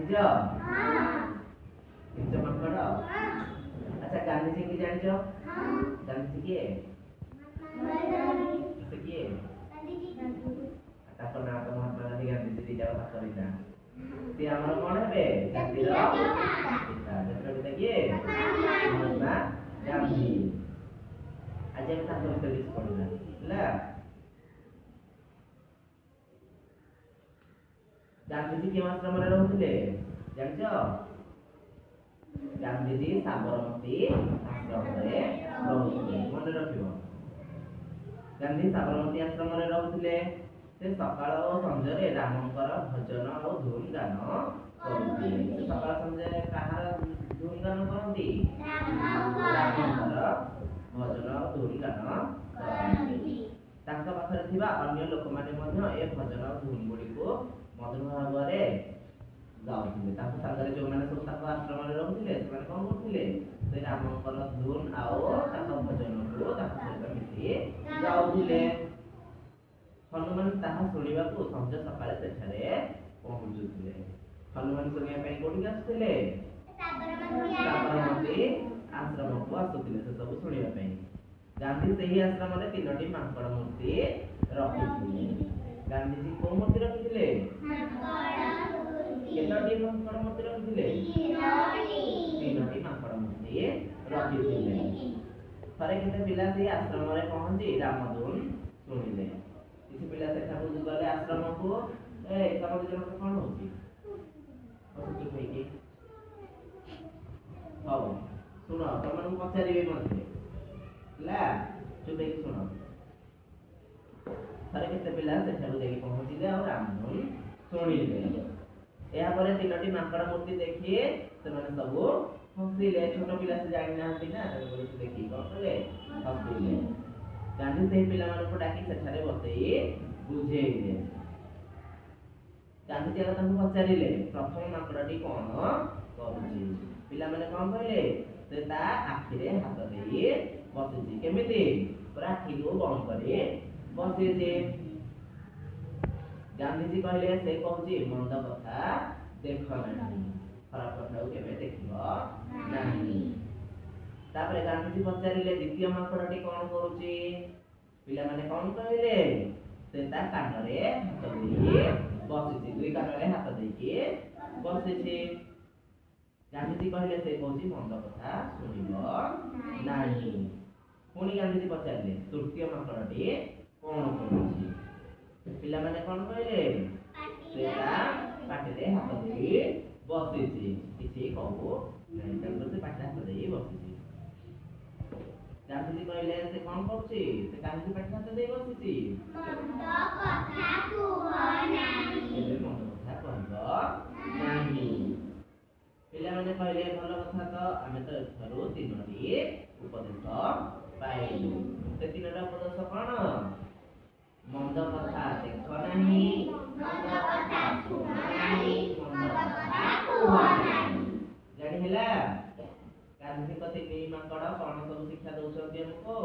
ଦେଖିଛ? ଦେଖିଛ ମାଙ୍କଡ? ଆଚ୍ଛା ଗାନ୍ଧିଜୀ କି ଜାଣିଛ? ଗାନ୍ଧିଜୀ କିଏ? ସେ କିଏ? ତାଙ୍କ ନାଁ ତ ମହାତ୍ମା ଗାନ୍ଧୀ। ଗାନ୍ଧିଜୀ ଦିଟା କଥା କହିଲା। ସେ ଆମର କଣ ହେବେ? ଜାତିର ପିତା। ଜାତିର ପିତା କିଏ? ମହାତ୍ମା ଗାନ୍ଧୀ। ଆଜି ଆମେ ତାଙ୍କ ବିଷୟରେ କିଛି ପଢିବା ହେଲା। ଗାନ୍ଧିଜୀ କେଉଁ ଆଶ୍ରମରେ ରହୁଥିଲେ ଜାଣିଛ? ଗାନ୍ଧିଜୀ ସାବରମତୀ ଆଶ୍ରମରେ ରହୁଥିଲେ। ମନେ ରଖିବ, ଗାନ୍ଧୀ ସାବରମତୀ ଆଶ୍ରମରେ ରହୁଥିଲେ। ସେ ସକାଳ ଓ ସଞ୍ଜରେ ରାମଙ୍କର ଭଜନ ଓ ଧୁନ ଗାନ କରୁଥିଲେ। ସେ ସକାଳ ସଞ୍ଜରେ କାହାର ଧୁନ ଗାନ କରନ୍ତି? ରାମଙ୍କର ଭଜନ ଓ ଧୁନ ଗାନ କରନ୍ତି। ତାଙ୍କ ପାଖରେ ଥିବା ଅନ୍ୟ ଲୋକମାନେ ମଧ୍ୟ ଏ ଭଜନ ଓ ଧୁନ ଗୁଡ଼ିକୁ ମଧୁର ଭାବରେ ଗାଉଥିଲେ। ତାଙ୍କ ସାଙ୍ଗରେ ଯେଉଁମାନେ ସବୁ ତାଙ୍କ ଆଶ୍ରମରେ ରହୁଥିଲେ ସେମାନେ କଣ କରୁଥିଲେ? ସେ ରାମଙ୍କର ଧୁନ ଆଉ ତାଙ୍କ ଭଜନକୁ ତାଙ୍କ ସହିତ ମିଶି ଗାଉଥିଲେ। ହନୁମାନ ତାହା ଶୁଣିବାକୁ ସଞ୍ଜ ସକାଳେ ସେଠାରେ ପହଞ୍ଚୁଥିଲେ। ହନୁମାନ ଶୁଣିବା ପାଇଁ କୋଉଠିକି ଆସୁଥିଲେ? ସାବରମତୀ ଆଶ୍ରମକୁ ଆସୁଥିଲେ ସେ ସବୁ ଶୁଣିବା ପାଇଁ। ଗାନ୍ଧୀ ସେହି ଆଶ୍ରମରେ 3ଟି ମାଙ୍କଡ ମୂର୍ତ୍ତି ରଖିଥିଲେ। ଗାନ୍ଧିଜୀ କୋଉ ମୂର୍ତ୍ତି ରଖିଥିଲେ? କେତୋଟି ମାଙ୍କଡ ମୂର୍ତ୍ତି ରଖିଥିଲେ? 3ଟି ମାଙ୍କଡ ମୂର୍ତ୍ତି ରଖିଥିଲେ। ଥରେ କେତେ ପିଲା ସେଇ ଆଶ୍ରମରେ ପହଞ୍ଚି ରାମଧୁନ ଶୁଣିଲେ। କିଛି ପିଲା ସେଠାକୁ ଗଲେ ଆଶ୍ରମକୁ। ତମ ଦି ଜଣଙ୍କର କଣ ହଉଛି? ହଉ ଶୁଣ, ତମମାନଙ୍କୁ ପଚାରିବେ ମତେ ହେଲା, ଚୁପ ହେଇକି ଶୁଣ। ଥରେ କେତେ ପିଲା ସେଠାକୁ ଯାଇକି ପହଞ୍ଚିଲେ ଆଉ ରାମଧୁନ ଶୁଣିଲେ। ଏହାପରେ 3ଟି ମାଙ୍କଡ ମୂର୍ତ୍ତି ଦେଖି ସେମାନେ ସବୁ ହସିଲେ। ଛୋଟ ପିଲା ସେ ଜାଣିନାହାନ୍ତି ନା, ତେଣୁକରି ସେ ଦେଖିକି କଣ କଲେ? ହସିଲେ। ଗାନ୍ଧୀ ସେହି ପିଲାମାନଙ୍କୁ ଡାକି ସେଠାରେ ବସେଇ ବୁଝେଇଲେ। ଗାନ୍ଧିଜୀ ଆଗ ତାଙ୍କୁ ପଚାରିଲେ ପ୍ରଥମ ମାଙ୍କଡଟି କଣ କରୁଛି? ପିଲାମାନେ କଣ କହିଲେ? ସେ ତା ଆଖିରେ ହାତ ଦେଇ ବସିଛି। କେମିତି? ପୁରା ଆଖିକୁ ବନ୍ଦ କରି ବସିଛି। ଗାନ୍ଧିଜୀ କହିଲେ ସେ କହୁଛି ମନ୍ଦ କଥା ଦେଖ ନାହିଁ, ଖରାପ କଥାକୁ କେବେ ଦେଖିବ ନାହିଁ। ତାପରେ ଗାନ୍ଧିଜୀ ପଚାରିଲେ ଦ୍ୱିତୀୟ ମାଙ୍କଡଟି କଣ କରୁଛି? ପିଲାମାନେ କଣ କହିଲେ? ସେ ତା କାନରେ ହାତ ଦେଇ ବସିଛି। 2 କାନରେ ହାତ ଦେଇକି ବସିଛି। ଗାନ୍ଧିଜୀ କହିଲେ ସେ କହୁଛି ମନ୍ଦ କଥା ଶୁଣିବ ନାହିଁ। ପୁଣି ଗାନ୍ଧିଜୀ ପଚାରିଲେ ତୃତୀୟ ମାଙ୍କଡଟି କଣ କରୁଛି? ପିଲାମାନେ କଣ କହିଲେ? ସେ ତା ପାଟିରେ ହାତ ଦେଇ ବସିଛି, କିଛି କହୁ ନାହିଁ। ତେଣୁ ସେ ପାଟିରେ ହାତ ଦେଇ ବସିଛି। ଗାନ୍ଧିଜୀ କହିଲେ ସେ କଣ କରୁଛି? ସେ କାହିଁକି ପାଟିରେ ହାତ ଦେଇ ବସିଛି? ମନ୍ଦ କଥା କୁହ ନାହିଁ। ଏବେ ମନ୍ଦ କଥା କହିବ ନାହିଁ। ପିଲାମାନେ କହିଲେ ଭଲ କଥା ତ, ଆମେ ତ ଏଠାରୁ 3ଟି ଉପଦେଶ ପାଇଲୁ। ସେ 3ଟା ଉପଦେଶ କଣ? ମନ୍ଦ କଥା ଦେଖ ନାହିଁ, ମନ୍ଦ କଥା ଶୁଣ ନାହିଁ, ମନ୍ଦ କଥା କୁହ ନାହିଁ। ଜାଣି ହେଲା? ଗାନ୍ଧିଜୀଙ୍କ 3 ମାଙ୍କଡ କଣ ସବୁ ଶିକ୍ଷା ଦଉଛନ୍ତି ଆମକୁ?